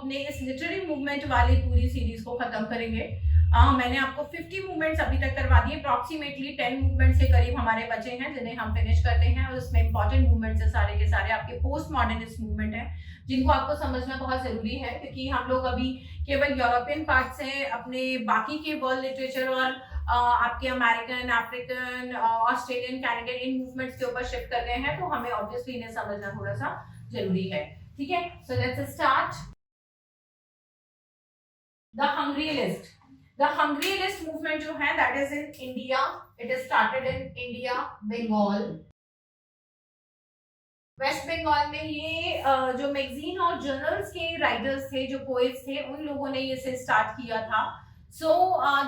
अपने इस literary movement वाली पूरी सीरीज को खत्म करेंगे। मैंने आपको 50 मूवमेंट्स अभी तक करवा दिए, अप्रॉक्सीमेटली 10 मूवमेंट्स के करीब हमारे बचे हैं जिन्हें हम फिनिश करते हैं, और उसमें इंपॉर्टेंट मूवमेंट्स है सारे के सारे आपके पोस्ट मॉडर्निस्ट मूवमेंट है, जिनको आपको समझना बहुत जरूरी है, क्योंकि हम लोग अभी केवल यूरोपियन पार्ट से अपने बाकी के वर्ल्ड लिटरेचर और आपके अमेरिकन, अफ्रीकन, ऑस्ट्रेलियन, कैनेडियन इन मूवमेंट्स के ऊपर शिफ्ट कर गए हैं, तो हमें ऑब्वियसली इन्हें समझना थोड़ा सा जरूरी है। ठीक है, so let's start. The hungryalist, the hungryalist movement जो है that is in India, it is started in India, Bengal, west Bengal में। ये जो मैगजीन और जर्नल्स के राइटर्स थे, जो पोएट्स थे, उन लोगों ने इसे स्टार्ट किया था। So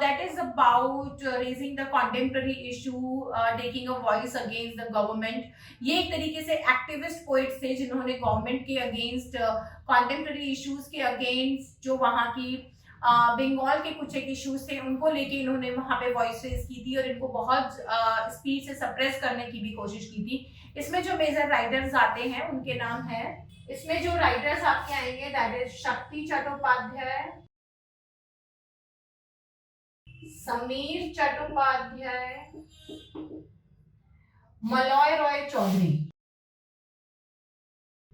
that is about raising the contemporary issue, taking a voice against the government. ये एक तरीके से एक्टिविस्ट पोइट्स थे जिन्होंने गवर्नमेंट के अगेंस्ट, contemporary issues के अगेंस्ट, जो वहाँ की बंगाल के कुछ एक इश्यूज थे उनको लेके इन्होंने वहाँ पे वॉइस रेज की थी और इनको बहुत स्पीड से सप्रेस करने की भी कोशिश की थी। इसमें जो मेजर राइटर्स आते हैं उनके नाम है, इसमें जो राइटर्स आपके आएंगे दैट इज शक्ति चट्टोपाध्याय, समीर चट्टोपाध्याय, मलॉय रॉय चौधरी।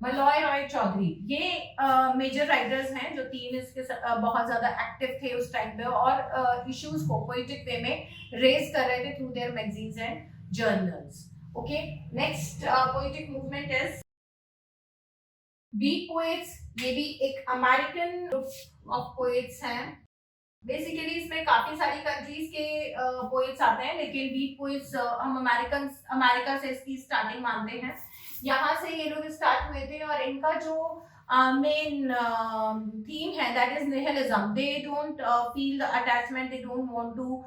मलॉय रॉय चौधरी ये मेजर राइटर्स हैं जो तीन इसके बहुत ज्यादा एक्टिव थे उस टाइम पे और इश्यूज को पोएटिक वे में रेज कर रहे थे through their magazines and journals. Okay, next poetic movement is weak poets. ये भी एक अमेरिकन ग्रुप ऑफ पोएट्स हैं। बेसिकली इसमें काफी सारी कंट्रीज के पोएट्स आते हैं, लेकिन वीक पोएट्स हम अमेरिका से इसकी स्टार्टिंग मानते हैं। यहाँ से ये लोग स्टार्ट हुए थे और इनका जो मेन थीम है that is nihilism. They don't feel the attachment, they don't want to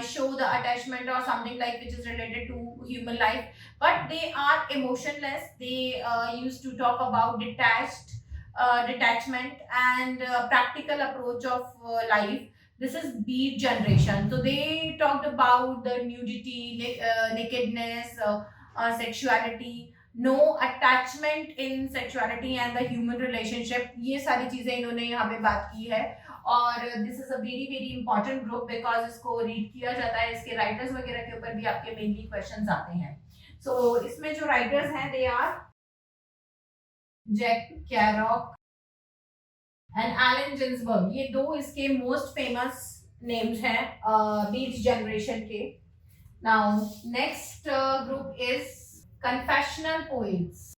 show the attachment or something like which is related to human life, but they are emotionless. They used to talk about detachment and practical approach of life. This is Beat generation. So they talked about the nudity, nakedness, sexuality, no attachment in sexuality and the human relationship. ये सारी चीजें इन्होंने यहाँ पे बात की है और this is a very very important group because इसको रीड किया जाता है, इसके राइटर्स वगैरह के ऊपर भी आपके मेनली क्वेश्चंस आते हैं। सो इसमें जो राइटर्स हैं they are Jack Kerouac and Allen Ginsberg. ये दो इसके मोस्ट फेमस नेम्स हैं बीट जनरेशन के। Now next group is confessional poets.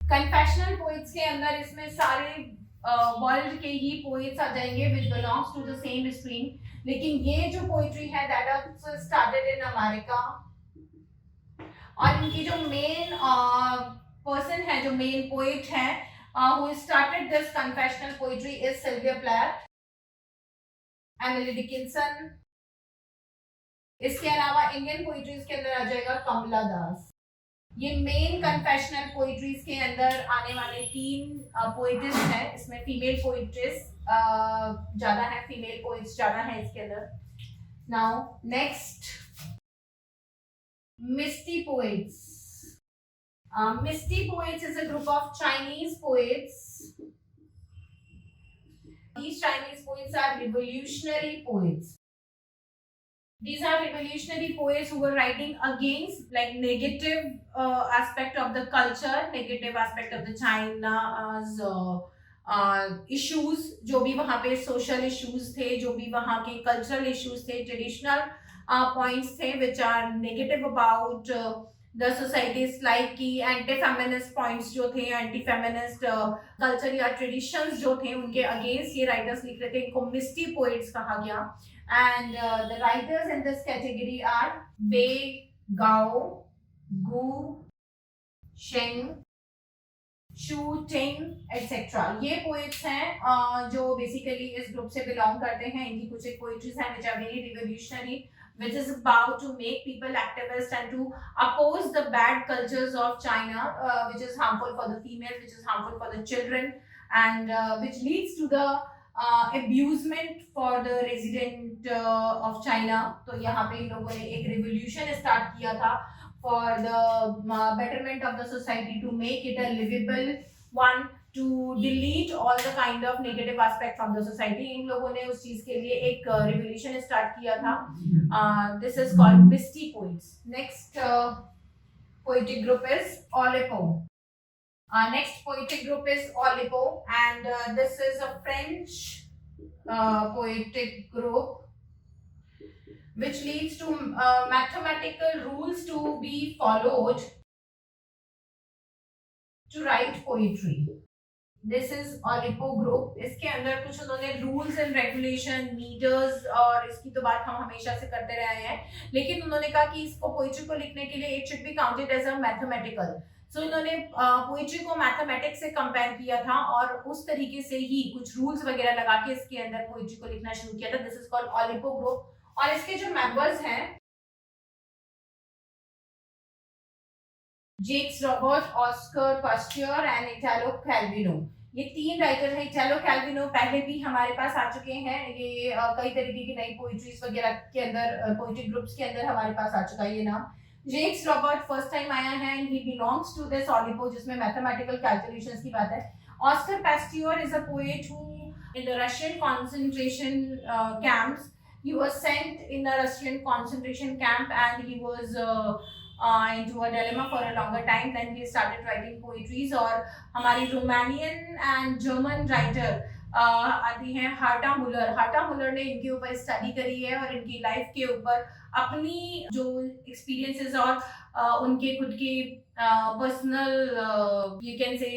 Confessional poets के अंदर इसमें सारे वर्ल्ड के ही पोएट्स आ जाएंगे which belongs to the same stream, लेकिन ये जो पोएट्री है that also started in America और इनकी जो मेन पर्सन है, जो मेन पोएट है who started this confessional poetry is Sylvia Plath, Emily Dickinson। इसके अलावा इंडियन पोएट्रीज के अंदर आ जाएगा कमला दास। ये मेन कन्फेशनल पोएट्रीज के अंदर आने वाले तीन पोएट्स हैं। इसमें फीमेल पोएट्स ज्यादा है, फीमेल पोएट्स ज्यादा है इसके अंदर। Now next misty poets. Misty poets is a group of Chinese poets. These Chinese poets are revolutionary poets. These are revolutionary poets who were writing against like negative aspect of the culture, negative aspect of the China's issues, जो भी वहाँ पे social issues थे, जो भी वहाँ के cultural issues थे, traditional points थे which are negative about the societies like की एंटी फेमिनिस्ट पॉइंट्स जो थे, एंटी फेमिनिस्ट कल्चर या ट्रेडिशंस जो थे उनके अगेंस्ट ये राइटर्स लिख रहे थे। इनको मिस्टी पोएट्स कहा गया and the writers in this category are Bei Dao, Gu शेंग, शू टिंग एटसेट्रा। ये पोएट्स हैं जो बेसिकली इस ग्रुप से बिलोंग करते हैं। इनकी कुछ एक पोएट्रीज हैं which are very revolutionary, which is about to make people activists and to oppose the bad cultures of China, which is harmful for the females, which is harmful for the children, and which leads to the abusement for the resident of China. तो यहाँ पे इन लोगों ने एक revolution start किया था for the betterment of the society, to make it a livable one, to delete all the kind of negative aspect from the society. इन लोगों ने उस चीज के लिए एक revolution start किया था. This is called Misty poets. Next poetic group is Oulipo. Next poetic group is Oulipo, and this is a French poetic group which leads to mathematical rules to be followed to write poetry. This is Oulipo group. इसके अंदर कुछ उन्होंने rules and regulation metres, और इसकी तो बात हम हमेशा से करते रहे हैं, लेकिन उन्होंने कहा कि इसको पोइट्री को लिखने के लिए it should be counted as a mathematical. So इन्होंने पोइट्री को मैथमेटिक्स से कंपेयर किया था और उस तरीके से ही कुछ रूल्स वगैरह लगा के इसके अंदर पोइट्री को लिखना शुरू किया था. This is called Oulipo group. और इसके जो मेंबर्स हैं, जेक्स रॉबर्ट, ऑस्कर पास्टियर एंड इटालो कैल्विनो. ये तीन राइटर हैं. इटालो कैल्विनो पहले भी हमारे पास आ चुके हैं. ये कई तरीके की नई पोइट्रीज वगैरह के अंदर, पोइट्री ग्रुप्स के अंदर हमारे पास आ चुका है ये नाम. जेक्स रॉबर्ट फर्स्ट टाइम आया है and he belongs to this Oulipo जिसमें मैथमेटिकल कैलकुलेशंस की बात है. Oskar Pastior is a poet who in the Russian concentration camps, he was sent in a Russian concentration camp and he was into a dilemma for a longer time. Then he started writing poetries. और हमारी Romanian and German writer आती हैं हार्टा मुलर. हार्टा मुलर ने इनके ऊपर study करी है और इनकी लाइफ के ऊपर अपनी जो एक्सपीरियंसेस और उनके खुद के personal you can say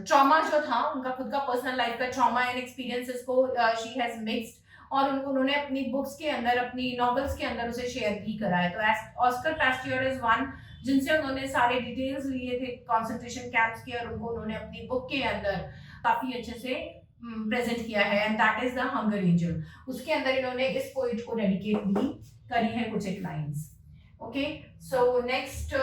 trauma जो था, उनका खुद का पर्सनल लाइफ का ट्रॉमा एंड एक्सपीरियंसेस को शी हैज मिक्स्ड और उन्होंने अपनी बुक्स के अंदर, अपनी नॉवेल्स के अंदर उसे शेयर भी करा है. तो ऑस्कर पास्टियर इज वन जिनसे उन्होंने सारे डिटेल्स लिए थे कंसंट्रेशन कैंप्स के और उनको उन्होंने अपनी बुक के अंदर काफी अच्छे से प्रेजेंट किया है and that is the hunger angel. उसके अंदर इन्होंने इस पोइट को डेडिकेट भी करी है कुछ एक lines. Okay, so next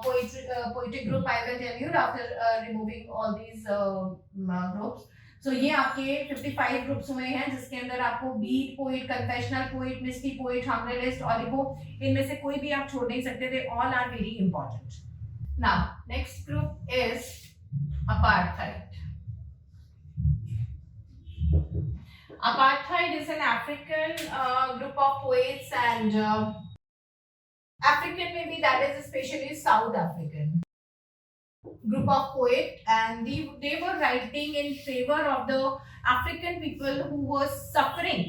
poetic group I will tell you after removing all these groups. So ये आपके 55 ग्रुप्स हुए हैं जिसके अंदर आपको beat poet, confessional poet, misty poet, hungryalist, Oulipo, इनमें से कोई भी आप छोड़ नहीं सकते. They all are very important. Now next group is apartheid. Apartheid is an African group of poets and African maybe that is especially South African group of poet and they were writing in favor of the African people who were suffering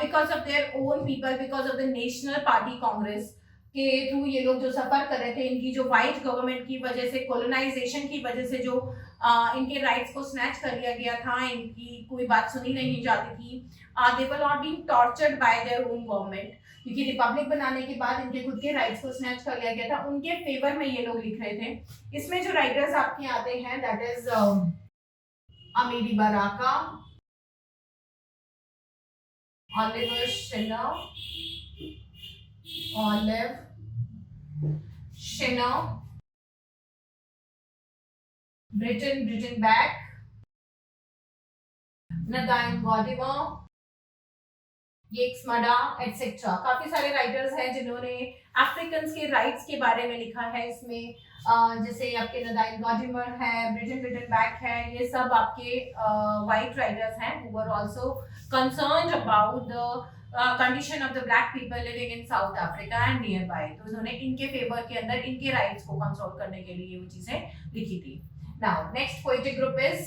because of their own people, because of the National Party Congress के through ये लोग जो सफर कर रहे थे, इनकी जो white government की वजह से, कोलोनाइजेशन की वजह से जो इनके राइट्स को स्नैच कर लिया गया था, इनकी कोई बात सुनी नहीं जाती थी. They were not being tortured by their own government क्योंकि रिपब्लिक बनाने के बाद इनके खुद के राइट्स को स्नैच कर लिया गया था. उनके फेवर में ये लोग लिख रहे थे. इसमें जो राइटर्स आपके आते हैं that is Amiri Baraka, Olive Schreiner, Britain back, Nadine Godimer, Yeats Mada, etc. काफी सारे राइटर्स हैं जिन्होंने अफ्रीकन्स के राइट्स के बारे में लिखा है. इसमें जैसे आपके नदाइन गॉडिमर है, ब्रिटन बैक है, ये सब आपके वाइट राइटर्स हैं who were also concerned about the condition of the black people living in South Africa and nearby. तो उन्होंने इनके फेवर के अंदर इनके राइट्स को कंसोल करने के लिए वो चीजें लिखी थी. Now next poetic group is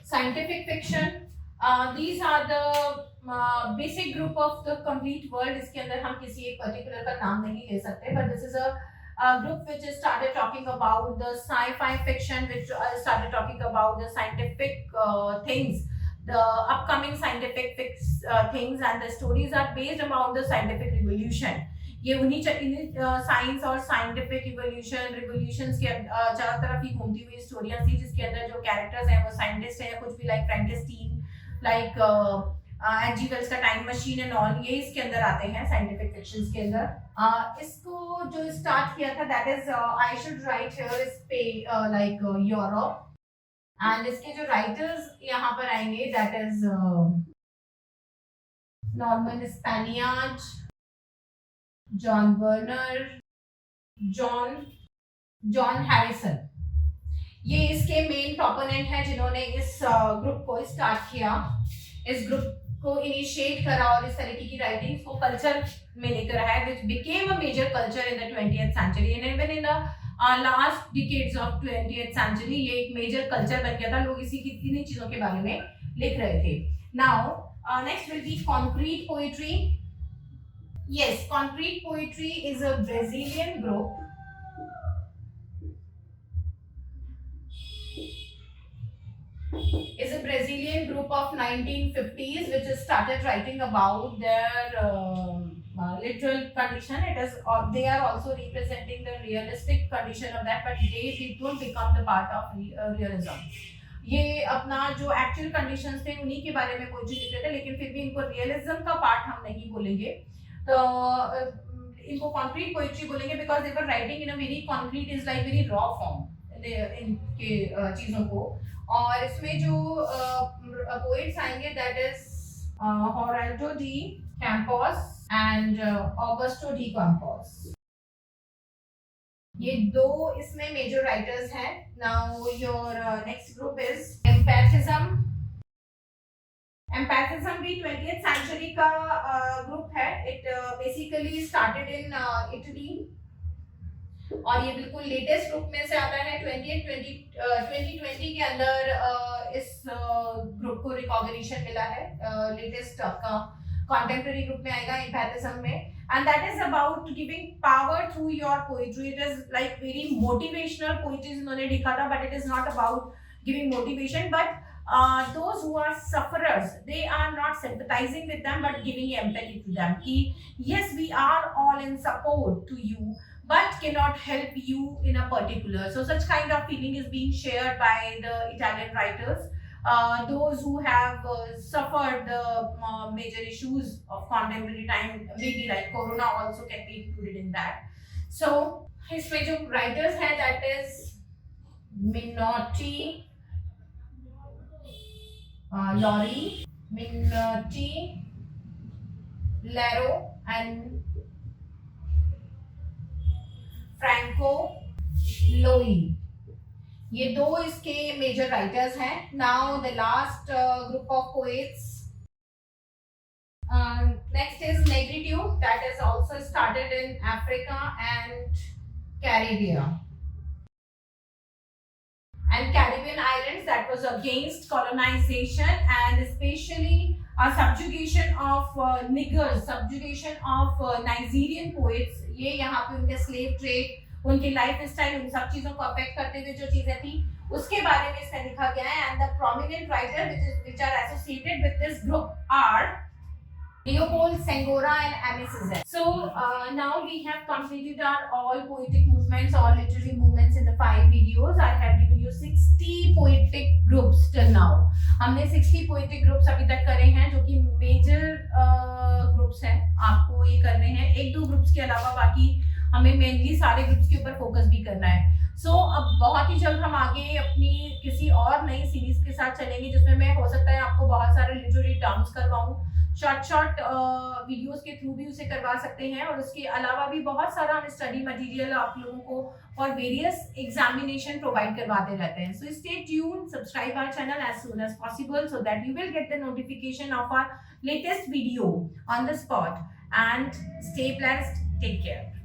scientific fiction. These are the basic group of the complete world. इसके अंदर हम किसी एक पर्टिकुलर का नाम नहीं ले सकते, but this is a group which started talking about the sci-fi fiction, which started talking about the scientific things, the upcoming scientific things, and the stories are based around the scientific revolution. ये उन्हीं science और scientific revolutions के चारों तरफ ही घूमती हुई स्टोरियां थी जिसके अंदर जो कैरेक्टर्स हैं वो साइंटिस्ट हैं या कुछ भी लाइक फ्रैंकेस्टीन, लाइक एच.जी. वेल्स का टाइम मशीन एंड ऑल, ये इसके अंदर आते हैं साइंटिफिक फिक्शंस के अंदर. इसको जो स्टार्ट किया था that is I should write here is like Europe and इसके जो राइटर्स यहाँ पर आएंगे that is Norman Spaniard, John burner, John John Harrison, ये इसके मेन प्रोपोनेंट है जिन्होंने इस ग्रुप को स्टार्ट किया, इस ग्रुप को इनिशिएट करा और इस तरीके की राइटिंग्स को कल्चर में लेकर आया, which became a major culture in the 20th century and even in the last decades of 20th century ये एक मेजर कल्चर बन गया था, लोग इसी की इन्हीं चीजों के बारे में लिख रहे थे. Now next will be concrete poetry. Yes, concrete poetry is a Brazilian group. Is a Brazilian group of 1950s which has started writing about their literal condition. It is they are also representing the realistic condition of that, but they don't become the part of realism. ये अपना जो actual conditions थे उन्हीं के बारे में poetry लिख रहे थे, लेकिन फिर भी इनको रियलिज्म का पार्ट हम नहीं बोलेंगे, तो इनको कॉन्क्रीट पोएट्री बोलेंगे because they were writing in a very concrete is like very raw form इनके चीजों को. और इसमें जो पोएट्स आएंगे that is Haroldo de Campos and Augusto de Campos. ये दो इसमें मेजर राइटर्स हैं. Now your next group is empathism. Empathism भी 20th सेंचुरी का ग्रुप है. It basically started in Italy और ये बिल्कुल लेटेस्ट ग्रुप में से आता है. 2020 के अंदर इस ग्रुप को रिकॉग्निशन मिला है. लेटेस्ट आपका कंटेम्पररी ग्रुप में आएगा एम्पैथिज्म में, and that is about giving power through your poetry. It is like very motivational poetry इन्होंने लिखा था, but it is not about giving motivation, but those who are sufferers, they are not sympathizing with them but giving empathy to them. कि yes, we are all in support to you but cannot help you in a particular. So such kind of feeling is being shared by the Italian writers. Those who have suffered the major issues of contemporary time, maybe like corona also can be included in that. So his जो writers हैं that is Minotti, Lori, Minotti, Lero and Franco लोई. ये दो इसके major writers हैं. Now the last group of poets, next is negritude that is also started in Africa and Caribbean islands, that was against colonization and especially a subjugation of niggers, subjugation of Nigerian poets. ये यहाँ पे उनके slave trade, उनकी life style, उन सब चीजों को affect करते हुए जो चीजें थी उसके बारे में इसमें लिखा गया है. And the prominent writer which are associated with this group are Leopold Senghora and Aimé Césaire. So now we have completed our all poetic movements, all literary movements in the 5 videos. I have given you 60 poetic groups till now. हमने 60 poetic groups अभी तक करे हैं जो कि major groups हैं. आपको ये करने हैं. 1-2 groups के अलावा बाकी हमें mainly सारे groups के ऊपर focus भी करना है. So अब बहुत ही जल्द हम आगे अपनी किसी और नई सीरीज के साथ चलेंगे जिसमें मैं हो सकता है आपको बहुत सारे लिटरेरी टर्म्स करवाऊं. शॉर्ट वीडियोस के थ्रू भी उसे करवा सकते हैं और उसके अलावा भी बहुत सारा हम स्टडी मटेरियल आप लोगों को फॉर वेरियस एग्जामिनेशन प्रोवाइड करवाते रहते हैं. So stay tune, subscribe our channel as soon as possible so that you will get the notification of our latest video on the spot. And stay blessed, take care.